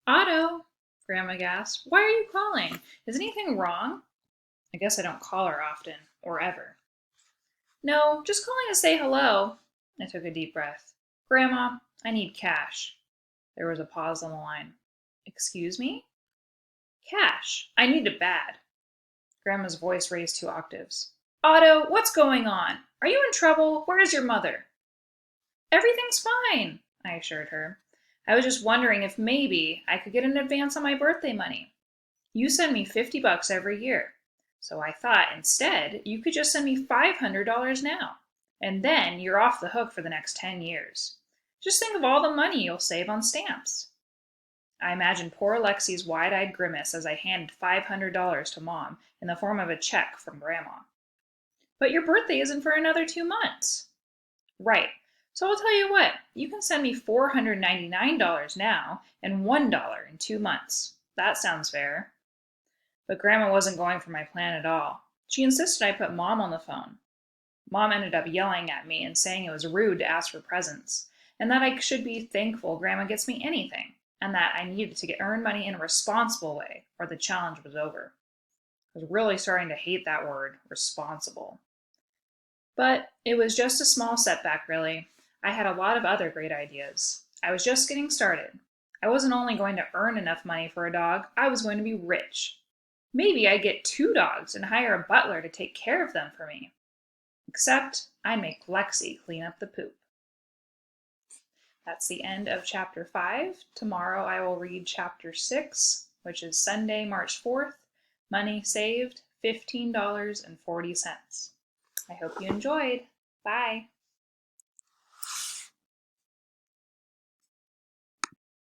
Otto, Grandma gasped. Why are you calling? Is anything wrong? I guess I don't call her often, or ever. No, just calling to say hello. I took a deep breath. Grandma, I need cash. There was a pause on the line. Excuse me? Cash. I need it bad. Grandma's voice raised 2 octaves. Otto, what's going on? Are you in trouble? Where is your mother? Everything's fine, I assured her. I was just wondering if maybe I could get an advance on my birthday money. You send me $50 every year. So I thought instead you could just send me $500 now. And then you're off the hook for the next 10 years. Just think of all the money you'll save on stamps. I imagined poor Lexi's wide-eyed grimace as I handed $500 to Mom in the form of a check from Grandma. But your birthday isn't for another 2 months. Right. So I'll tell you what, you can send me $499 now and $1 in 2 months. That sounds fair. But Grandma wasn't going for my plan at all. She insisted I put Mom on the phone. Mom ended up yelling at me and saying it was rude to ask for presents, and that I should be thankful Grandma gets me anything, and that I needed to earn money in a responsible way, or the challenge was over. I was really starting to hate that word, responsible. But it was just a small setback, really. I had a lot of other great ideas. I was just getting started. I wasn't only going to earn enough money for a dog, I was going to be rich. Maybe I'd get 2 dogs and hire a butler to take care of them for me. Except I'd make Lexi clean up the poop. That's the end of chapter 5. Tomorrow I will read chapter 6, which is Sunday, March 4th. Money saved, $15.40. I hope you enjoyed. Bye.